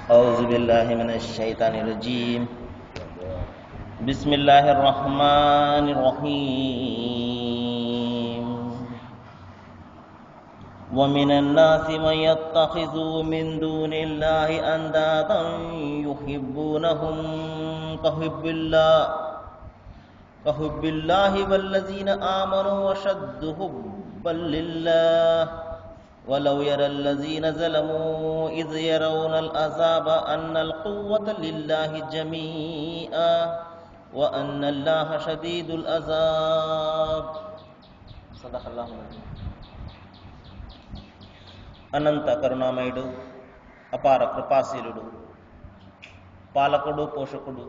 أعوذ بالله من الشيطان الرجيم. بسم الله الرحمن الرحيم. ومن الناس من يتخذ من دون الله أندادا يحبونهم كحب الله والذين آمنوا أشد حبا لله ولو يرى الذين ظلموا إذ يرون العذاب أن القوة لله جميعا وأن الله شديد العذاب. صدق الله العظيم. అనంత కరుణామయుడు, అపార కృపాశీలుడు, పాలకుడు, పోషకుడు,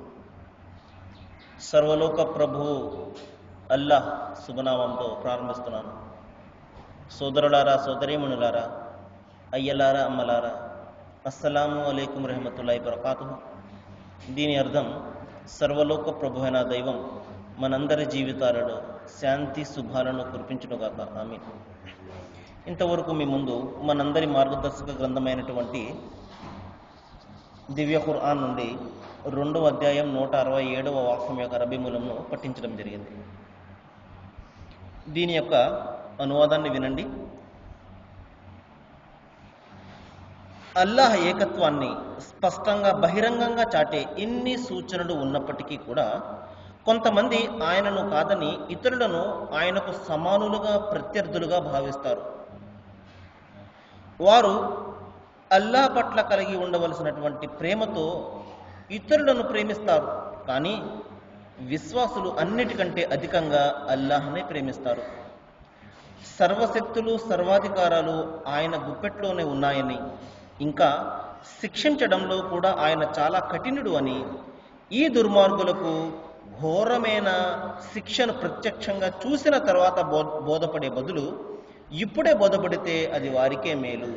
సర్వలోక ప్రభువు అల్లాహ్ శుభనామంతో ప్రారంభిస్తున్నాను. సోదరులారా, సోదరీమణులారా, అయ్యలారా, అమ్మలారా, అస్సలాము అలైకుం రహమతుల్లాహి బరకాతుహు. దీని అర్థం, సర్వలోక ప్రభు అయిన దైవం మనందరి జీవితాలలో శాంతి శుభాలను కురిపించునుగాక, ఆమీన్. ఇంతవరకు మీ ముందు మనందరి మార్గదర్శక గ్రంథమైనటువంటి దివ్య ఖురాన్ నుండి 2వ అధ్యాయం 167వ వాక్యం యొక్క అరబీ మూలంను పఠించడం జరిగింది. దీని యొక్క అనువాదాన్ని వినండి. అల్లాహ్ ఏకత్వాన్ని స్పష్టంగా బహిరంగంగా చాటే ఇన్ని సూచనలు ఉన్నప్పటికీ కూడా కొంతమంది ఆయనను కాదని ఇతరులను ఆయనకు సమానులుగా, ప్రత్యర్థులుగా భావిస్తారు. వారు అల్లాహ్ పట్ల కలిగి ఉండవలసినటువంటి ప్రేమతో ఇతరులను ప్రేమిస్తారు, కానీ విశ్వాసులు అన్నిటికంటే అధికంగా అల్లాహ్నే ప్రేమిస్తారు. సర్వశక్తులు, సర్వాధికారాలు ఆయన గుప్పెట్లోనే ఉన్నాయని, ఇంకా శిక్షించడంలో కూడా ఆయన చాలా కఠినుడు అని, ఈ దుర్మార్గులకు ఘోరమైన శిక్షను ప్రత్యక్షంగా చూసిన తర్వాత బోధపడే బదులు ఇప్పుడే బోధపడితే అది వారికే మేలు.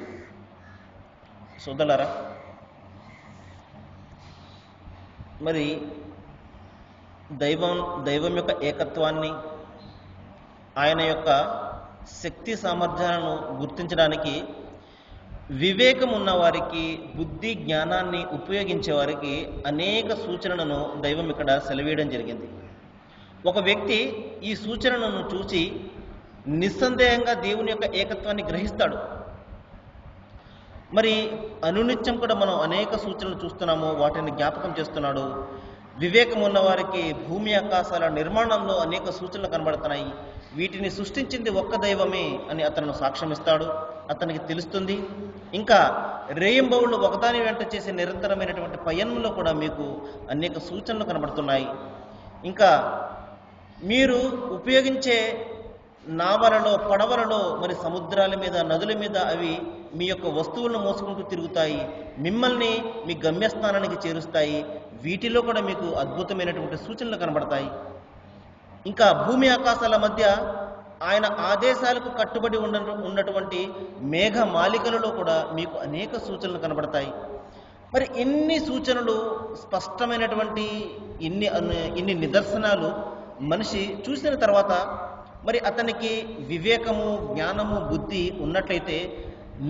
సోదరులారా, మరి దైవం యొక్క ఏకత్వాన్ని, ఆయన యొక్క శక్తి సామర్థ్యాలను గుర్తించడానికి వివేకం ఉన్నవారికి, బుద్ధి జ్ఞానాన్ని ఉపయోగించే వారికి అనేక సూచనలను దైవం ఇక్కడ సెలవేయడం జరిగింది. ఒక వ్యక్తి ఈ సూచనలను చూసి నిస్సందేహంగా దేవుని యొక్క ఏకత్వాన్ని గ్రహిస్తాడు. మరి అనునిత్యం కూడా మనం అనేక సూచనలు చూస్తున్నాము, వాటిని జ్ఞాపకం చేస్తున్నాడు. వివేకం ఉన్న వారికి భూమి ఆకాశాల నిర్మాణంలో అనేక సూచనలు కనబడుతున్నాయి. వీటిని సృష్టించింది ఒక్క దైవమే అని అతను సాక్ష్యమిస్తాడు, అతనికి తెలుస్తుంది. ఇంకా రేయింబవుళ్ళు ఒకదాని వెంట చేసే నిరంతరమైనటువంటి పయనంలో కూడా మీకు అనేక సూచనలు కనబడుతున్నాయి. ఇంకా మీరు ఉపయోగించే నావలలో, పడవలలో, మరి సముద్రాల మీద, నదుల మీద అవి మీ యొక్క వస్తువులను మోసుకుంటూ తిరుగుతాయి, మిమ్మల్ని మీ గమ్యస్థానానికి చేరుస్తాయి. వీటిలో కూడా మీకు అద్భుతమైనటువంటి సూచనలు కనబడతాయి. ఇంకా భూమి ఆకాశాల మధ్య ఆయన ఆదేశాలకు కట్టుబడి ఉన్నటువంటి మేఘ మాలికలలో కూడా మీకు అనేక సూచనలు కనబడతాయి. మరి ఇన్ని సూచనలు, స్పష్టమైనటువంటి ఇన్ని నిదర్శనాలు మనిషి చూసిన తర్వాత మరి అతనికి వివేకము, జ్ఞానము, బుద్ధి ఉన్నట్లయితే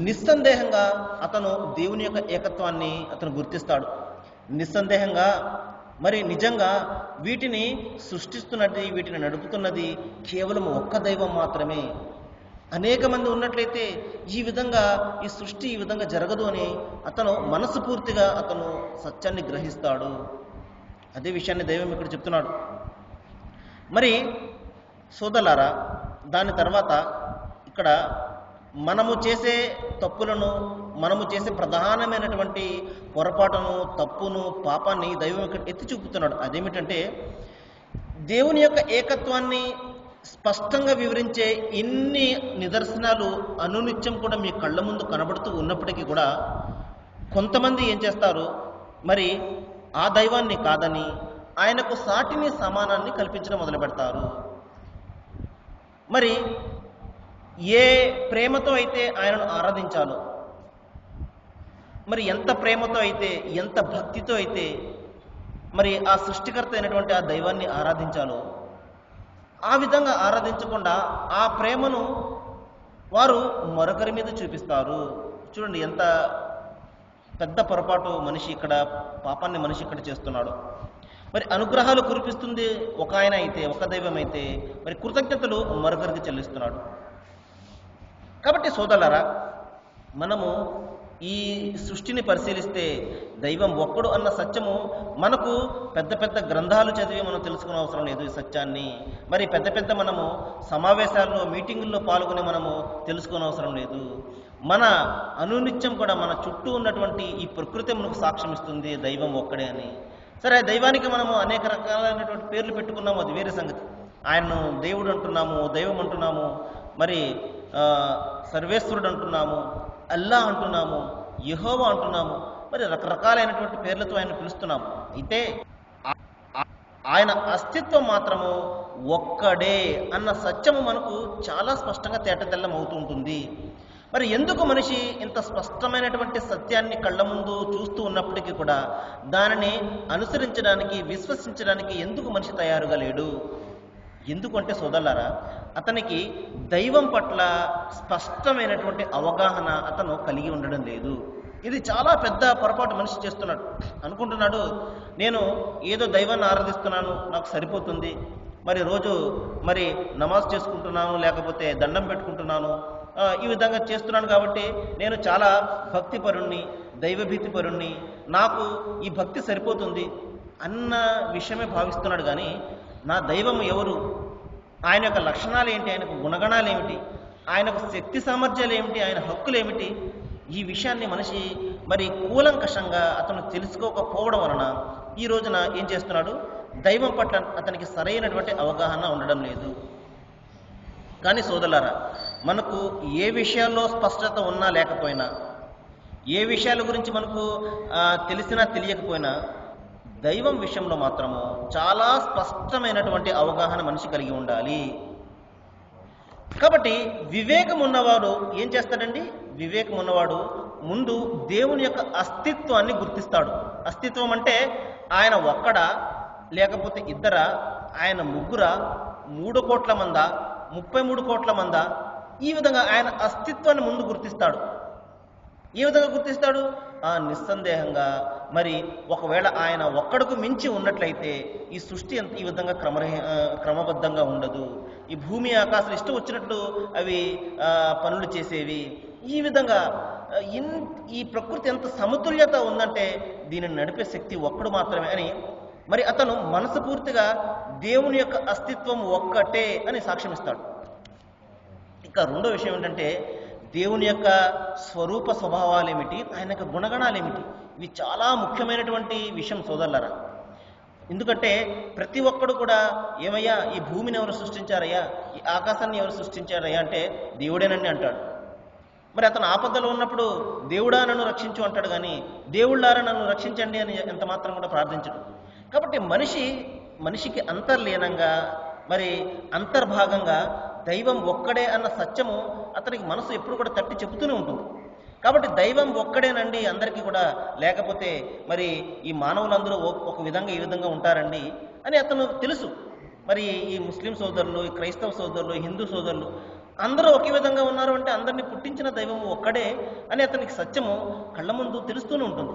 నిస్సందేహంగా అతను దేవుని యొక్క ఏకత్వాన్ని అతను గుర్తిస్తాడు. నిస్సందేహంగా మరి నిజంగా వీటిని సృష్టిస్తున్నది, వీటిని నడుపుతున్నది కేవలం ఒక్క దైవం మాత్రమే. అనేక మంది ఉన్నట్లయితే ఈ విధంగా ఈ సృష్టి ఈ విధంగా జరగదు అని అతను మనస్ఫూర్తిగా అతను సత్యాన్ని గ్రహిస్తాడు. అదే విషయాన్ని దైవం ఇక్కడ చెప్తున్నాడు. మరి సోదరులారా, దాని తర్వాత ఇక్కడ మనము చేసే తప్పులను, మనము చేసే ప్రధానమైనటువంటి పొరపాటును, తప్పును, పాపాన్ని దైవం ఇక్కడ ఎత్తి చూపుతున్నాడు. అదేమిటంటే, దేవుని యొక్క ఏకత్వాన్ని స్పష్టంగా వివరించే ఇన్ని నిదర్శనాలు అనునిత్యం కూడా మీ కళ్ళ ముందు కనబడుతూ ఉన్నప్పటికీ కూడా కొంతమంది ఏం చేస్తారు, మరి ఆ దైవాన్ని కాదని ఆయనకు సాటిని, సమానాన్ని కల్పించడం మొదలు పెడతారు. మరి ఏ ప్రేమతో అయితే ఆయనను ఆరాధించాలో, మరి ఎంత ప్రేమతో అయితే, ఎంత భక్తితో అయితే మరి ఆ సృష్టికర్త అయినటువంటి ఆ దైవాన్ని ఆరాధించాలో, ఆ విధంగా ఆరాధించకుండా ఆ ప్రేమను వారు మరొకరి మీద చూపిస్తారు. చూడండి ఎంత పెద్ద పొరపాటు మనిషి ఇక్కడ, పాపాన్ని మనిషి ఇక్కడ చేస్తున్నాడు. మరి అనుగ్రహాలు కురిపిస్తుంది ఒక ఆయన అయితే, ఒక దైవం అయితే, మరి కృతజ్ఞతలు మరొకరికి చెల్లిస్తున్నాడు. కాబట్టి సోదరులారా, మనము ఈ సృష్టిని పరిశీలిస్తే దైవం ఒక్కడు అన్న సత్యము మనకు పెద్ద పెద్ద గ్రంథాలు చదివి మనం తెలుసుకునే అవసరం లేదు ఈ సత్యాన్ని. మరి పెద్ద పెద్ద మనము సమావేశాల్లో, మీటింగుల్లో పాల్గొని మనము తెలుసుకునే అవసరం లేదు. మన అనునిత్యం కూడా మన చుట్టూ ఉన్నటువంటి ఈ ప్రకృతి మనకు సాక్ష్యం ఇస్తుంది దైవం ఒక్కడే అని. సరే, దైవానికి మనము అనేక రకాలైనటువంటి పేర్లు పెట్టుకున్నాము, అది వేరే సంగతి. ఆయనను దేవుడు అంటున్నాము, దైవం అంటున్నాము, మరి సర్వేశ్వరుడు అంటున్నాము, అల్లా అంటున్నాము, యెహోవా అంటున్నాము, మరి రకరకాలైనటువంటి పేర్లతో ఆయన పిలుస్తున్నాము. అయితే ఆయన అస్తిత్వం మాత్రము ఒక్కడే అన్న సత్యము మనకు చాలా స్పష్టంగా తేటతెల్లం అవుతూ ఉంటుంది. మరి ఎందుకు మనిషి ఇంత స్పష్టమైనటువంటి సత్యాన్ని కళ్ళ ముందు చూస్తూ ఉన్నప్పటికీ కూడా దానిని అనుసరించడానికి, విశ్వసించడానికి ఎందుకు మనిషి తయారుగా లేడు? ఎందుకంటే సోదరులారా, అతనికి దైవం పట్ల స్పష్టమైనటువంటి అవగాహన అతను కలిగి ఉండడం లేదు. ఇది చాలా పెద్ద పొరపాటు మనిషి చేస్తున్నాడు. అనుకుంటున్నాడు, నేను ఏదో దైవాన్ని ఆరాధిస్తున్నాను, నాకు సరిపోతుంది, మరి రోజు మరి నమాజ్ చేసుకుంటున్నాను, లేకపోతే దండం పెట్టుకుంటున్నాను, ఈ విధంగా చేస్తున్నాను కాబట్టి నేను చాలా భక్తిపరుణ్ణి, దైవభీతిపరుణ్ణి, నాకు ఈ భక్తి సరిపోతుంది అన్న విషయమే భావిస్తున్నాడు. కానీ నా దైవం ఎవరు, ఆయన యొక్క లక్షణాలు ఏంటి, ఆయనకు గుణగణాలు ఏమిటి, ఆయనకు శక్తి సామర్థ్యాలు ఏమిటి, ఆయన హక్కులు ఏమిటి, ఈ విషయాన్ని మనిషి మరి కూలంకషంగా అతను తెలుసుకోకపోవడం వలన ఈ రోజున ఏం చేస్తున్నాడు, దైవం పట్ల అతనికి సరైనటువంటి అవగాహన ఉండడం లేదు. కానీ సోదరులారా, మనకు ఏ విషయాల్లో స్పష్టత ఉన్నా లేకపోయినా, ఏ విషయాల గురించి మనకు తెలిసినా తెలియకపోయినా, దైవం విషయంలో మాత్రము చాలా స్పష్టమైనటువంటి అవగాహన మనిషి కలిగి ఉండాలి. కాబట్టి వివేకం ఉన్నవాడు ఏం చేస్తాడండి? వివేకం ఉన్నవాడు ముందు దేవుని యొక్క అస్తిత్వాన్ని గుర్తిస్తాడు. అస్తిత్వం అంటే ఆయన ఒక్కడా, లేకపోతే ఇద్దరా, ఆయన ముగ్గురా, 3 కోట్ల మందా, 33 కోట్ల మందా, ఈ విధంగా ఆయన అస్తిత్వాన్ని ముందు గుర్తిస్తాడు. ఏ విధంగా గుర్తిస్తాడు? నిస్సందేహంగా మరి ఒకవేళ ఆయన ఒక్కడికి మించి ఉన్నట్లయితే ఈ సృష్టి ఈ విధంగా క్రమబద్ధంగా ఉండదు. ఈ భూమి ఆకాశాలు ఇష్టం వచ్చినట్లు అవి పనులు చేసేవి. ఈ విధంగా ఈ ప్రకృతి ఎంత సమతుల్యత ఉందంటే దీనిని నడిపే శక్తి ఒక్కడు మాత్రమే అని మరి అతను మనస్ఫూర్తిగా దేవుని యొక్క అస్తిత్వం ఒక్కటే అని సాక్ష్యం ఇస్తాడు. ఇంకా రెండో విషయం ఏంటంటే దేవుని యొక్క స్వరూప స్వభావాలు ఏమిటి, ఆయన యొక్క గుణగణాలు ఏమిటి, ఇవి చాలా ముఖ్యమైనటువంటి విషయం సోదరులారా. ఎందుకంటే ప్రతి ఒక్కడు కూడా ఏమయ్యా, ఈ భూమిని ఎవరు సృష్టించారయ్యా, ఈ ఆకాశాన్ని ఎవరు సృష్టించారయ్యా అంటే దేవుడేనని అంటాడు. మరి అతను ఆపదలో ఉన్నప్పుడు దేవుడా నన్ను రక్షించు అంటాడు, కానీ దేవుళ్ళారా నన్ను రక్షించండి అని ఎంత మాత్రం కూడా ప్రార్థించడు. కాబట్టి మనిషికి అంతర్లీనంగా మరి అంతర్భాగంగా దైవం ఒక్కడే అన్న సత్యము అతనికి మనసు ఎప్పుడు కూడా తట్టి చెబుతూనే ఉంటుంది. కాబట్టి దైవం ఒక్కడేనండి అందరికీ కూడా, లేకపోతే మరి ఈ మానవులందరూ ఒక విధంగా ఈ విధంగా ఉంటారండి అని అతను తెలుసు. మరి ఈ ముస్లిం సోదరులు, ఈ క్రైస్తవ సోదరులు, హిందూ సోదరులు అందరూ ఒకే విధంగా ఉన్నారు అంటే అందరినీ పుట్టించిన దైవము ఒక్కడే అని అతనికి సత్యము కళ్ళ ముందు తెలుస్తూనే ఉంటుంది.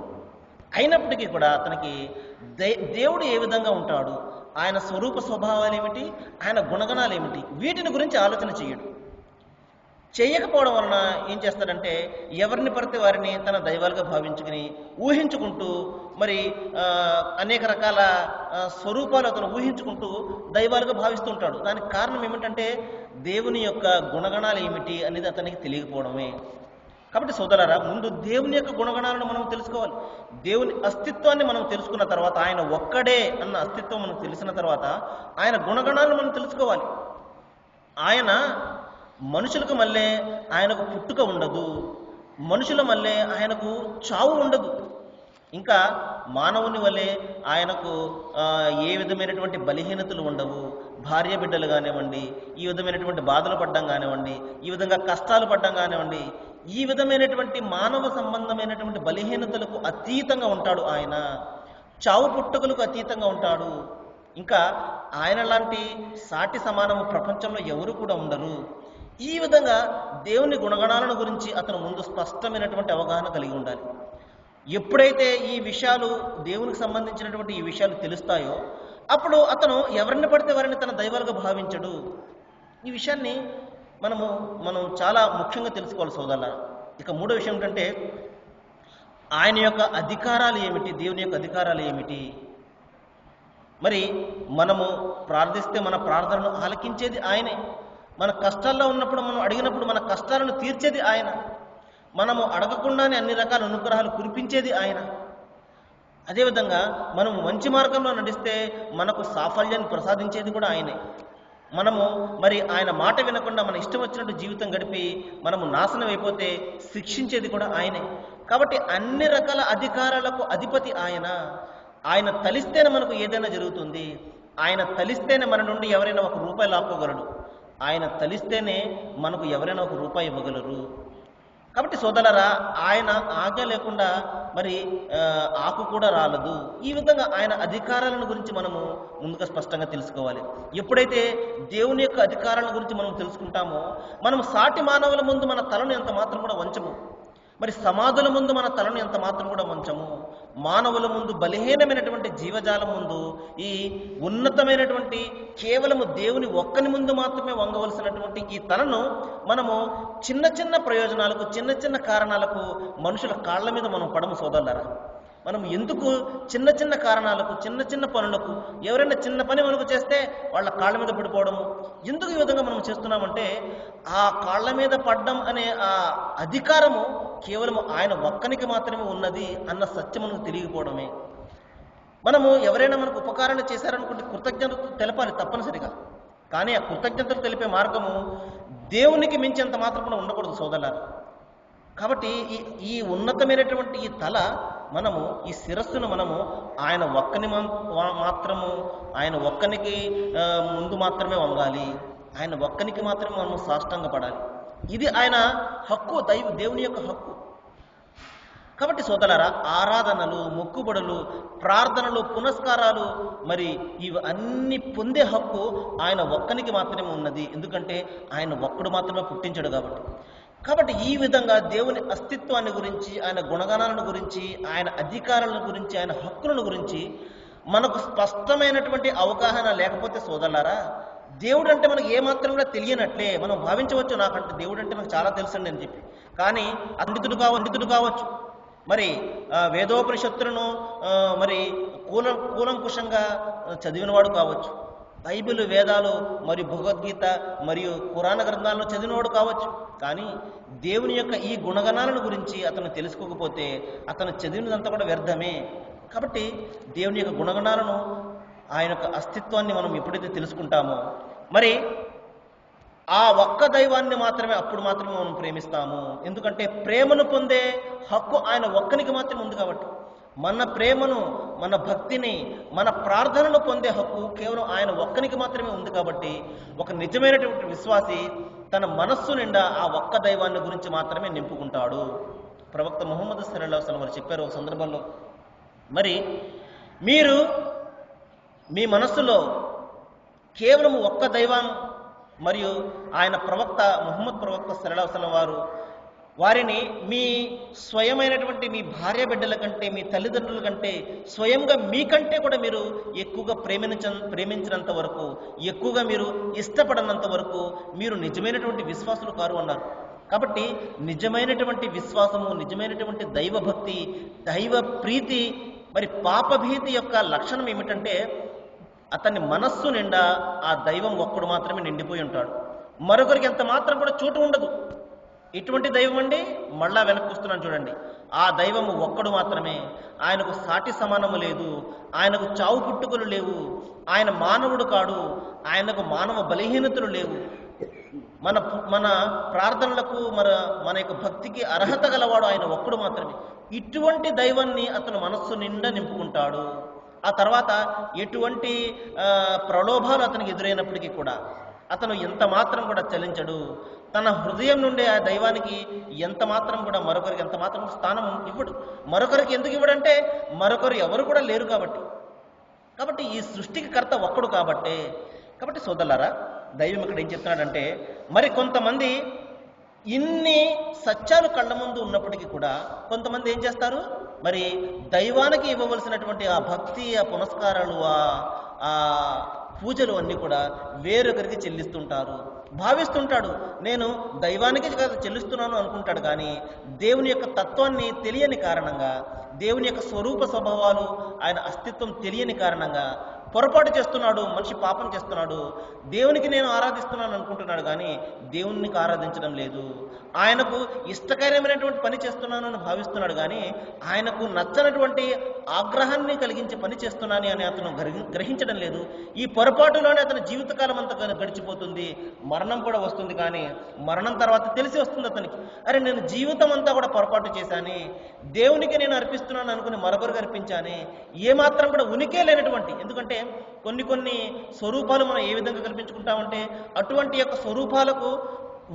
అయినప్పటికీ కూడా అతనికి దేవుడు ఏ విధంగా ఉంటాడు, ఆయన స్వరూప స్వభావాలు ఏమిటి, ఆయన గుణగణాలు ఏమిటి, వీటిని గురించి ఆలోచన చేయకపోవడం వలన ఏం చేస్తాడంటే ఎవరిని పడితే వారిని తన దైవాలుగా భావించుకుని ఊహించుకుంటూ మరి అనేక రకాల స్వరూపాలు అతను ఊహించుకుంటూ దైవాలుగా భావిస్తూ ఉంటాడు. దానికి కారణం ఏమిటంటే దేవుని యొక్క గుణగణాలు ఏమిటి అనేది అతనికి తెలియకపోవడమే. కాబట్టి సోదరులారా, ముందు దేవుని యొక్క గుణగణాలను మనం తెలుసుకోవాలి. దేవుని అస్తిత్వాన్ని మనం తెలుసుకున్న తర్వాత, ఆయన ఒక్కడే అన్న అస్తిత్వం మనకు తెలిసిన తర్వాత ఆయన గుణగణాలను మనం తెలుసుకోవాలి. ఆయన మనుషులకు మళ్ళీ ఆయనకు పుట్టుక ఉండదు, మనుషుల మళ్ళీ ఆయనకు చావు ఉండదు, ఇంకా మానవుని వల్లే ఆయనకు ఏ విధమైనటువంటి బలహీనతలు ఉండవు. భార్య బిడ్డలు కానివ్వండి, ఈ విధమైనటువంటి బాధలు పడ్డం కానివ్వండి, ఈ విధంగా కష్టాలు పడ్డం కానివ్వండి, ఈ విధమైనటువంటి మానవ సంబంధమైనటువంటి బలహీనతలకు అతీతంగా ఉంటాడు ఆయన. చావు పుట్టుకలకు అతీతంగా ఉంటాడు. ఇంకా ఆయన లాంటి సాటి సమానము ప్రపంచంలో ఎవరు కూడా ఉండరు. ఈ విధంగా దేవుని గుణగణాలను గురించి అతను ముందు స్పష్టమైనటువంటి అవగాహన కలిగి ఉండాలి. ఎప్పుడైతే ఈ విషయాలు దేవునికి సంబంధించినటువంటి ఈ విషయాలు తెలుస్తాయో అప్పుడు అతను ఎవరిని పడితే వారిని తన దైవాలుగా భావించడు. ఈ విషయాన్ని మనం చాలా ముఖ్యంగా తెలుసుకోవాలి సోదరులారా. ఇక మూడో విషయం ఏంటంటే ఆయన యొక్క అధికారాలు ఏమిటి, దేవుని యొక్క అధికారాలు ఏమిటి. మరి మనము ప్రార్థిస్తే మన ప్రార్థనను ఆలకించేది ఆయనే. మన కష్టాల్లో ఉన్నప్పుడు మనం అడిగినప్పుడు మన కష్టాలను తీర్చేది ఆయన. మనము అడగకుండానే అన్ని రకాల అనుగ్రహాలు కురిపించేది ఆయన. అదేవిధంగా మనము మంచి మార్గంలో నడిస్తే మనకు సాఫల్యాన్ని ప్రసాదించేది కూడా ఆయనే. మనము మరి ఆయన మాట వినకుండా మన ఇష్టం వచ్చినట్టు జీవితం గడిపి మనము నాశనం అయిపోతే శిక్షించేది కూడా ఆయనే. కాబట్టి అన్ని రకాల అధికారాలకు అధిపతి ఆయన. ఆయన తలిస్తేనే మనకు ఏదైనా జరుగుతుంది. ఆయన తలిస్తేనే మన నుండి ఎవరైనా ₹1 లాక్కోగలడు. ఆయన తలిస్తేనే మనకు ఎవరైనా ₹1 ఇవ్వగలరు. కాబట్టి సోదరులారా, ఆయన ఆజ్ఞ లేకుండా మరి ఆకు కూడా రాలదు. ఈ విధంగా ఆయన అధికారాలను గురించి మనము ముందుగా స్పష్టంగా తెలుసుకోవాలి. ఎప్పుడైతే దేవుని యొక్క అధికారాల గురించి మనం తెలుసుకుంటామో మనం సాటి మానవుల ముందు మన తలను ఎంత మాత్రం కూడా వంచము. మరి సమాధుల ముందు మన తలను ఎంత మాత్రం కూడా వంచము. మానవుల ముందు, బలహీనమైనటువంటి జీవజాలం ముందు, ఈ ఉన్నతమైనటువంటి కేవలము దేవుని ఒక్కని ముందు మాత్రమే వంగవలసినటువంటి ఈ తలను మనము చిన్న చిన్న ప్రయోజనాలకు, చిన్న చిన్న కారణాలకు మనుషుల కాళ్ళ మీద మనం పడము సోదరులారా. మనం ఎందుకు చిన్న చిన్న కారణాలకు, చిన్న చిన్న పనులకు, ఎవరైనా చిన్న పని మనకు చేస్తే వాళ్ళ కాళ్ళ మీద పడిపోవడము, ఎందుకు ఈ విధంగా మనం చేస్తున్నామంటే ఆ కాళ్ళ మీద పడ్డం అనే ఆ అధికారము కేవలం ఆయన ఒక్కనికి మాత్రమే ఉన్నది అన్న సత్యం మనకు తెలియకపోవడమే. మనము ఎవరైనా మనకు ఉపకారాలు చేశారనుకుంటే కృతజ్ఞతలు తెలపాలి తప్పనిసరిగా. కానీ ఆ కృతజ్ఞతలు తెలిపే మార్గము దేవునికి మించేంత మాత్రం కూడా ఉండకూడదు సోదరులారా. కాబట్టి ఈ ఉన్నతమైనటువంటి ఈ తల, మనము ఈ శిరస్సును మనము ఆయన ఒక్కని మాత్రము, ఆయన ఒక్కనికి ముందు మాత్రమే వంగాలి. ఆయన ఒక్కనికి మాత్రమే మనము సాష్టాంగపడాలి. ఇది ఆయన హక్కు, దేవుని యొక్క హక్కు. కాబట్టి సోదరులారా, ఆరాధనలు, మొక్కుబడులు, ప్రార్థనలు, పునస్కారాలు మరి ఇవి అన్ని పొందే హక్కు ఆయన ఒక్కనికి మాత్రమే ఉన్నది. ఎందుకంటే ఆయన ఒక్కడు మాత్రమే పుట్టించాడు కాబట్టి ఈ విధంగా దేవుని అస్తిత్వాన్ని గురించి, ఆయన గుణగణాలను గురించి, ఆయన అధికారాలను గురించి, ఆయన హక్కులను గురించి మనకు స్పష్టమైనటువంటి అవగాహన లేకపోతే సోదరులారా, దేవుడు అంటే మనకు ఏమాత్రం కూడా తెలియనట్లే. మనం భావించవచ్చు, నాకంటే దేవుడు అంటే నాకు చాలా తెలుసండి అని చెప్పి. కానీ పండితుడు కావచ్చు, మరి వేదోపనిషత్తులను మరి కూలంకుషంగా చదివినవాడు కావచ్చు, బైబిల్, వేదాలు మరియు భగవద్గీత మరియు పురాణ గ్రంథాలను చదివినవాడు కావచ్చు. కానీ దేవుని యొక్క ఈ గుణగణాలను గురించి అతను తెలుసుకోకపోతే అతను చదివినదంతా కూడా వ్యర్థమే. కాబట్టి దేవుని యొక్క గుణగణాలను, ఆయన యొక్క అస్తిత్వాన్ని మనం ఎప్పుడైతే తెలుసుకుంటామో మరి ఆ ఒక్క దైవాన్ని మాత్రమే, అప్పుడు మాత్రమే మనం ప్రేమిస్తాము. ఎందుకంటే ప్రేమను పొందే హక్కు ఆయన ఒక్కనికి మాత్రమే ఉంది కాబట్టి. మన ప్రేమను, మన భక్తిని, మన ప్రార్థనను పొందే హక్కు కేవలం ఆయన ఒక్కనికి మాత్రమే ఉంది. కాబట్టి ఒక నిజమైనటువంటి విశ్వాసి తన మనస్సు నిండా ఆ ఒక్క దైవాన్ని గురించి మాత్రమే నింపుకుంటాడు. ప్రవక్త ముహమ్మద్ సల్లల్లాహు అలైహి వసల్లం వారు చెప్పారు ఒక సందర్భంలో, మరి మీరు మీ మనస్సులో కేవలం ఒక్క దైవం మరియు ఆయన ప్రవక్త ముహమ్మద్ ప్రవక్త సల్లల్లాహు అలైహి వసల్లం వారు వారిని మీ స్వయమైనటువంటి మీ భార్య బిడ్డల కంటే, మీ తల్లిదండ్రుల కంటే, స్వయంగా మీకంటే కూడా మీరు ఎక్కువగా ప్రేమించినంత వరకు, ఎక్కువగా మీరు ఇష్టపడనంత వరకు మీరు నిజమైనటువంటి విశ్వాసులు కారు అన్నారు. కాబట్టి నిజమైనటువంటి విశ్వాసము, నిజమైనటువంటి దైవభక్తి, దైవ ప్రీతి, మరి పాపభీతి యొక్క లక్షణం ఏమిటంటే అతని మనస్సు నిండా ఆ దైవం ఒక్కడు మాత్రమే నిండిపోయి ఉంటాడు. మరొకరికి ఎంత మాత్రం కూడా చోటు ఉండదు. ఎటువంటి దైవం అండి? మళ్ళా వెనక్కి వస్తున్నాను చూడండి. ఆ దైవము ఒక్కడు మాత్రమే. ఆయనకు సాటి సమానము లేదు, ఆయనకు చావు పుట్టుకలు లేవు, ఆయన మానవుడు కాడు, ఆయనకు మానవ బలహీనతలు లేవు. మన ప్రార్థనలకు, మన యొక్క భక్తికి అర్హత గలవాడు ఆయన ఒక్కడు మాత్రమే. ఇటువంటి దైవాన్ని అతను మనస్సు నిండా నింపుకుంటాడు. ఆ తర్వాత ఎటువంటి ప్రలోభాలు అతనికి ఎదురైనప్పటికీ కూడా అతను ఎంత మాత్రం కూడా చలించడు. తన హృదయం నుండి ఆ దైవానికి ఎంత మాత్రం కూడా, మరొకరికి ఎంత మాత్రం స్థానం ఇవ్వడు. మరొకరికి ఎందుకు ఇవ్వడంటే మరొకరు ఎవరు కూడా లేరు కాబట్టి ఈ సృష్టికి కర్త ఒక్కడు కాబట్టి సోదరులారా, దైవం ఇక్కడ ఏం చెప్తున్నాడంటే, మరి కొంతమంది ఇన్ని సత్యాలు కళ్ళ ముందు ఉన్నప్పటికీ కూడా కొంతమంది ఏం చేస్తారు, మరి దైవానికి ఇవ్వవలసినటువంటి ఆ భక్తి, ఆ పునస్కారాలు, ఆ పూజలు అన్నీ కూడా వేరొకరికి చెల్లిస్తుంటారు. భావిస్తుంటాడు నేను దైవానికి కాదు చెల్లిస్తున్నాను అనుకుంటాడు, కానీ దేవుని యొక్క తత్వాన్ని తెలియని కారణంగా, దేవుని యొక్క స్వరూప స్వభావాలు, ఆయన అస్తిత్వం తెలియని కారణంగా పొరపాటు చేస్తున్నాడు. మనిషి పాపం చేస్తున్నాడు. దేవునికి నేను ఆరాధిస్తున్నాను అనుకుంటున్నాడు, కానీ దేవునికి ఆరాధించడం లేదు. ఆయనకు ఇష్టకరమైనటువంటి పని చేస్తున్నాను అని భావిస్తున్నాడు, కానీ ఆయనకు నచ్చనటువంటి ఆగ్రహాన్ని కలిగించే పని చేస్తున్నాను అని అతను గ్రహించడం లేదు. ఈ పొరపాటులోనే అతని జీవితకాలం అంతా గడిచిపోతుంది. మరణం కూడా వస్తుంది, కానీ మరణం తర్వాత తెలిసి వస్తుంది అతనికి, అరే నేను జీవితం అంతా కూడా పొరపాటు చేశాను, దేవునికి నేను అర్పిస్తున్నాను అనుకుని మరొకరికి అర్పించాను. ఏమాత్రం కూడా ఉనికే లేనటువంటి, ఎందుకంటే కొన్ని స్వరూపాలు మనం ఏ విధంగా కల్పించుకుంటామంటే అటువంటి యొక్క స్వరూపాలకు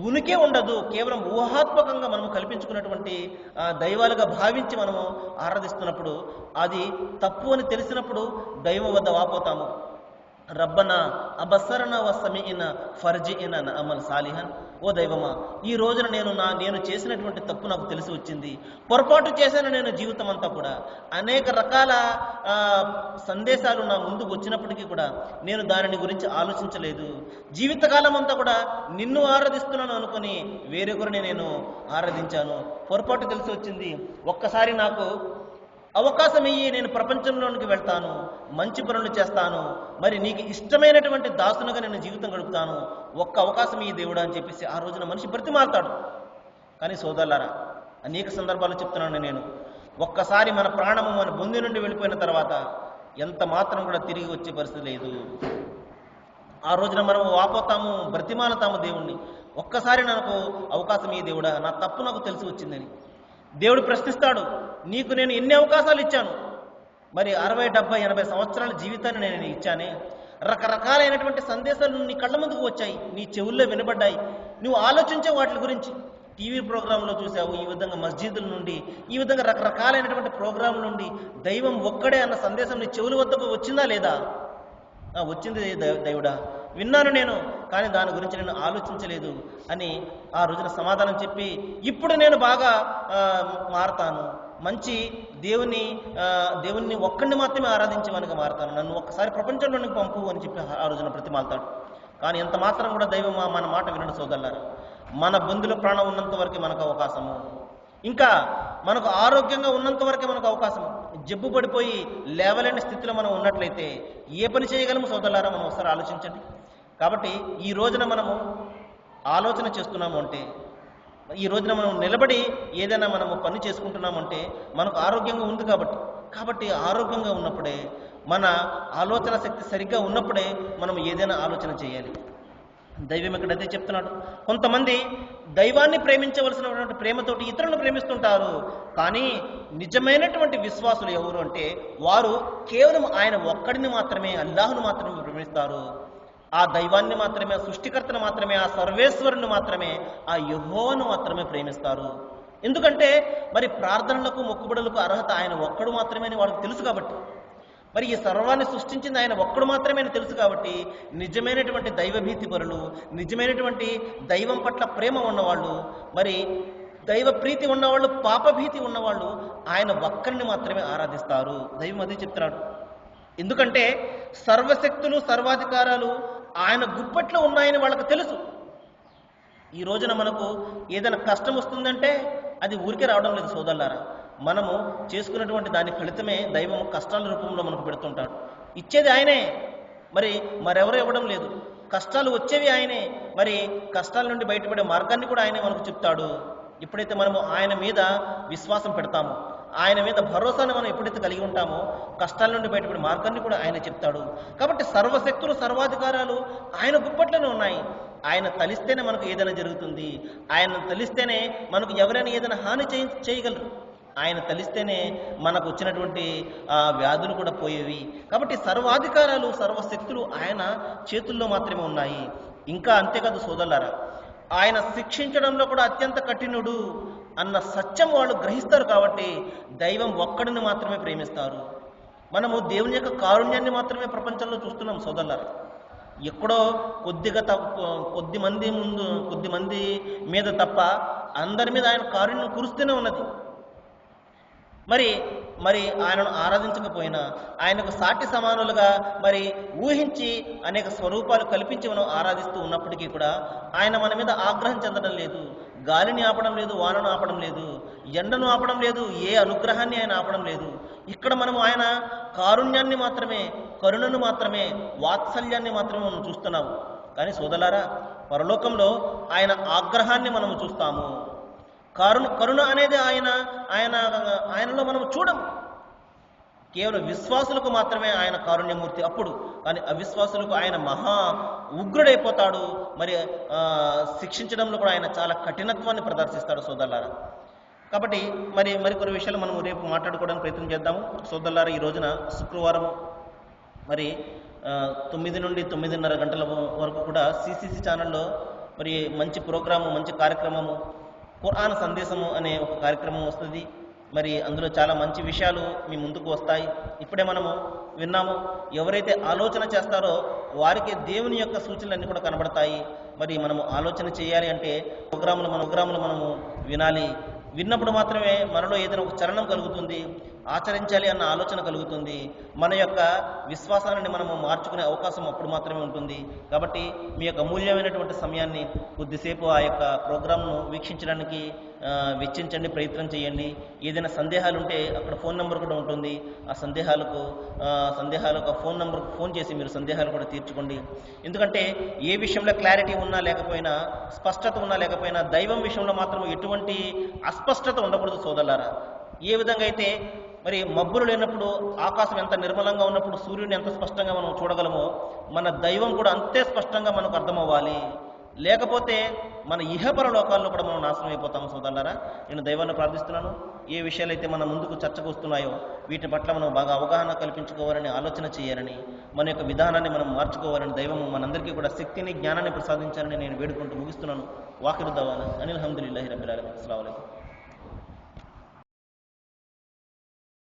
ఉనికే ఉండదు. కేవలం ఊహాత్మకంగా మనము కల్పించుకున్నటువంటి దైవాలుగా భావించి మనము ఆరాధిస్తున్నప్పుడు అది తప్పు అని తెలిసినప్పుడు దైవం వద్ద వాపోతాము. రబ్బనా అబస్సరన వసమిన ఫర్జిన అమల్ సాలిహన్. ఓ దైవమా, ఈ రోజున నేను చేసినటువంటి తప్పు నాకు తెలిసి వచ్చింది, పొరపాటు చేశాను నేను జీవితం అంతా కూడా. అనేక రకాల సందేశాలు నా ముందుకు వచ్చినప్పటికీ కూడా నేను దానిని గురించి ఆలోచించలేదు. జీవితకాలం అంతా కూడా నిన్ను ఆరాధిస్తున్నాను అనుకుని వేరొకరిని నేను ఆరాధించాను. పొరపాటు తెలిసి వచ్చింది. ఒక్కసారి నాకు అవకాశం ఇయ్యి, నేను ప్రపంచంలోనికి వెళ్తాను, మంచి పనులు చేస్తాను, మరి నీకు ఇష్టమైనటువంటి దాసునుగా నేను జీవితం గడుపుతాను, ఒక్క అవకాశం ఇయ్యి దేవుడా అని చెప్పేసి ఆ రోజున మనిషి బ్రతిమాలుతాడు. కానీ సోదరులారా, అనేక సందర్భాలు చెప్తున్నాను నేను, ఒక్కసారి మన ప్రాణము మన బొంది నుండి వెళ్ళిపోయిన తర్వాత ఎంత మాత్రం కూడా తిరిగి వచ్చే పరిస్థితి లేదు. ఆ రోజున మనం వాపోతాము, బ్రతిమాలతాము దేవుణ్ణి, ఒక్కసారి నాకు అవకాశం ఇయ్యి దేవుడా, నా తప్పు నాకు తెలిసి వచ్చిందని. దేవుడు ప్రశ్నిస్తాడు, నీకు నేను ఎన్ని అవకాశాలు ఇచ్చాను, మరి 60, 70, 80 సంవత్సరాల జీవితాన్ని నేను ఇచ్చానే. రకరకాలైనటువంటి సందేశాలు నీ కళ్ళ ముందుకు వచ్చాయి, నీ చెవుల్లో వినబడ్డాయి, నువ్వు ఆలోచించే వాటి గురించి. టీవీ ప్రోగ్రాంలో చూసావు, ఈ విధంగా మస్జిదుల నుండి, ఈ విధంగా రకరకాలైనటువంటి ప్రోగ్రాంల నుండి దైవం ఒక్కడే అన్న సందేశం నీ చెవుల వద్దకు వచ్చిందా లేదా? వచ్చింది దేవుడా, విన్నాను నేను, కానీ దాని గురించి నేను ఆలోచించలేదు అని ఆ రోజున సమాధానం చెప్పి, ఇప్పుడు నేను బాగా మారతాను, మంచి దేవుణ్ణి ఒక్కడిని మాత్రమే ఆరాధించేవానికి మారతాను, నన్ను ఒక్కసారి ప్రపంచంలోనికి పంపు అని చెప్పి ఆ రోజున ప్రతిమాలుతాడు. కానీ ఎంత మాత్రం కూడా దైవం మన మాట వినడు సోదరులారా. మన బొందులో ప్రాణం ఉన్నంత వరకే మనకు అవకాశము, ఇంకా మనకు ఆరోగ్యంగా ఉన్నంత వరకే మనకు అవకాశము. జబ్బు పడిపోయి లేవలేని స్థితిలో మనం ఉన్నట్లయితే ఏ పని చేయగలము సోదరులారా? మనం ఒకసారి ఆలోచించండి. కాబట్టి ఈ రోజున మనము ఆలోచన చేస్తున్నాము అంటే, ఈ రోజున మనం నిలబడి ఏదైనా మనము పని చేసుకుంటున్నాము అంటే మనకు ఆరోగ్యంగా ఉంది కాబట్టి ఆరోగ్యంగా ఉన్నప్పుడే, మన ఆలోచన శక్తి సరిగ్గా ఉన్నప్పుడే మనం ఏదైనా ఆలోచన చేయాలి. దైవం ఇక్కడ అదే చెప్తున్నాడు. కొంతమంది దైవాన్ని ప్రేమించవలసినటువంటి ప్రేమతోటి ఇతరులను ప్రేమిస్తుంటారు, కానీ నిజమైనటువంటి విశ్వాసులు ఎవరు అంటే వారు కేవలం ఆయన ఒక్కడిని మాత్రమే, అల్లాహ్ను మాత్రమే ప్రేమిస్తారు. ఆ దైవాన్ని మాత్రమే, ఆ సృష్టికర్తను మాత్రమే, ఆ సర్వేశ్వరుని మాత్రమే, ఆ యెహోవాను మాత్రమే ప్రేమిస్తారు. ఎందుకంటే మరి ప్రార్థనలకు మొక్కుబడులకు అర్హత ఆయన ఒక్కడు మాత్రమే అని వాళ్ళకి తెలుసు కాబట్టి, మరి ఈ సర్వాన్ని సృష్టించింది ఆయన ఒక్కడు మాత్రమే అని తెలుసు కాబట్టి, నిజమైనటువంటి దైవభీతి పరులు, నిజమైనటువంటి దైవం పట్ల ప్రేమ ఉన్నవాళ్ళు, మరి దైవ ప్రీతి ఉన్నవాళ్ళు, పాపభీతి ఉన్నవాళ్ళు ఆయన ఒక్కరిని మాత్రమే ఆరాధిస్తారు. దైవం అదే చెప్తున్నాడు. ఎందుకంటే సర్వశక్తులు, సర్వాధికారాలు ఆయన గుప్పట్లో ఉన్నాయని వాళ్ళకు తెలుసు. ఈ రోజున మనకు ఏదైనా కష్టం వస్తుందంటే అది ఊరికే రావడం లేదు సోదరులారా. మనము చేసుకున్నటువంటి దాని ఫలితమే దైవం కష్టాల రూపంలో మనకు పెడుతుంటాడు. ఇచ్చేది ఆయనే, మరెవరూ ఇవ్వడం లేదు. కష్టాలు వచ్చేవి ఆయనే, మరి కష్టాల నుండి బయటపడే మార్గాన్ని కూడా ఆయనే మనకు చెప్తాడు. ఎప్పుడైతే మనము ఆయన మీద విశ్వాసం పెడతామో, ఆయన మీద భరోసాను మనం ఎప్పుడైతే కలిగి ఉంటామో, కష్టాల నుండి బయటపడే మార్గాన్ని కూడా ఆయన చెప్తాడు. కాబట్టి సర్వశక్తులు, సర్వాధికారాలు ఆయన గుప్పట్లోనే ఉన్నాయి. ఆయన తలిస్తేనే మనకు ఏదైనా జరుగుతుంది. ఆయన తలిస్తేనే మనకు ఎవరైనా ఏదైనా హాని చేయగలరు. ఆయన తలిస్తేనే మనకు వచ్చినటువంటి వ్యాధులు కూడా పోయేవి. కాబట్టి సర్వాధికారాలు, సర్వశక్తులు ఆయన చేతుల్లో మాత్రమే ఉన్నాయి. ఇంకా అంతేకాదు సోదరులారా, ఆయన శిక్షించడంలో కూడా అత్యంత కఠినుడు అన్న సత్యం వాళ్ళు గ్రహిస్తారు. కాబట్టి దైవం ఒక్కడిని మాత్రమే ప్రేమిస్తారు. మనము దేవుని యొక్క కారుణ్యాన్ని మాత్రమే ప్రపంచంలో చూస్తున్నాం సోదరులారా. ఎక్కడో కొద్ది మంది మీద తప్ప అందరి మీద ఆయన కారుణ్యం కురుస్తూనే ఉన్నది. మరి మరి ఆయనను ఆరాధించకపోయినా ఆయనకు సాటి సమానులుగా మరి ఊహించి అనేక స్వరూపాలు కల్పించి మనం ఆరాధిస్తూ ఉన్నప్పటికీ కూడా ఆయన మన మీద ఆగ్రహం చెందడం లేదు. గాలిని ఆపడం లేదు, వానను ఆపడం లేదు, ఎండను ఆపడం లేదు, ఏ అనుగ్రహాన్ని ఆయన ఆపడం లేదు. ఇక్కడ మనము ఆయన కారుణ్యాన్ని మాత్రమే, కరుణను మాత్రమే, వాత్సల్యాన్ని మాత్రమే మనం చూస్తున్నాము. కానీ సోదరులారా, పరలోకంలో ఆయన ఆగ్రహాన్ని మనము చూస్తాము. కరుణ అనేది ఆయనలో మనం చూడము. కేవలం విశ్వాసులకు మాత్రమే ఆయన కారుణ్యమూర్తి అప్పుడు. కానీ అవిశ్వాసులకు ఆయన మహా ఉగ్రుడైపోతాడు. మరి శిక్షించడంలో కూడా ఆయన చాలా కఠినత్వాన్ని ప్రదర్శిస్తాడు సోదరులారా. కాబట్టి మరికొన్ని విషయాలు మనం రేపు మాట్లాడుకోవడానికి ప్రయత్నం చేద్దాము సోదరులారా. ఈ రోజున శుక్రవారం మరి 9 నుండి 9:30 గంటల వరకు కూడా సిసిసి ఛానల్లో మరి మంచి ప్రోగ్రాము, మంచి కార్యక్రమము, ఖురాన్ సందేశము అనే ఒక కార్యక్రమం వస్తుంది. మరి అందులో చాలా మంచి విషయాలు మీ ముందుకు వస్తాయి. ఇప్పుడే మనము విన్నాము, ఎవరైతే ఆలోచన చేస్తారో వారికి దేవుని యొక్క సూచనలన్నీ కూడా కనబడతాయి. మరి మనము ఆలోచన చేయాలి అంటే ప్రోగ్రాములు మనము వినాలి. విన్నప్పుడు మాత్రమే మనలో ఏదైనా ఒక చలనం కలుగుతుంది, ఆచరించాలి అన్న ఆలోచన కలుగుతుంది. మన యొక్క విశ్వాసాన్ని మనము మార్చుకునే అవకాశం అప్పుడు మాత్రమే ఉంటుంది. కాబట్టి మీ యొక్క అమూల్యమైనటువంటి సమయాన్ని కొద్దిసేపు ఆ యొక్క ప్రోగ్రామ్ను వీక్షించడానికి వెచ్చించండి, ప్రయత్నం చేయండి. ఏదైనా సందేహాలు ఉంటే అక్కడ ఫోన్ నెంబర్ కూడా ఉంటుంది. ఆ సందేహాలకు ఫోన్ నెంబర్కు ఫోన్ చేసి మీరు సందేహాలు కూడా తీర్చుకోండి. ఎందుకంటే ఏ విషయంలో క్లారిటీ ఉన్నా లేకపోయినా, స్పష్టత ఉన్నా లేకపోయినా, దైవం విషయంలో మాత్రం ఎటువంటి అస్పష్టత ఉండకూడదు సోదరులారా. ఏ విధంగా అయితే మరి మబ్బులు లేనప్పుడు ఆకాశం ఎంత నిర్మలంగా ఉన్నప్పుడు సూర్యుడిని ఎంత స్పష్టంగా మనం చూడగలమో, మన దైవం కూడా అంతే స్పష్టంగా మనకు అర్థమవ్వాలి. లేకపోతే మన ఇహపర లోకాల్లో కూడా మనం నాశనం అయిపోతాము సోదరులారా. నేను దైవాన్ని ప్రార్థిస్తున్నాను, ఏ విషయాలైతే మన ముందుకు చర్చకు వస్తున్నాయో వీటి పట్ల మనం బాగా అవగాహన కల్పించుకోవాలని, ఆలోచన చేయాలని, మన యొక్క విధానాన్ని మనం మార్చుకోవాలని దైవం మనందరికీ కూడా శక్తిని, జ్ఞానాన్ని ప్రసాదించాలని నేను వేడుకుంటూ ముగిస్తున్నాను. వాకిరు దవానా అనిల్ హమ్దులిల్లాహి రబ్బిల్ ఆలమీన్. అస్సలాము అలైకుం.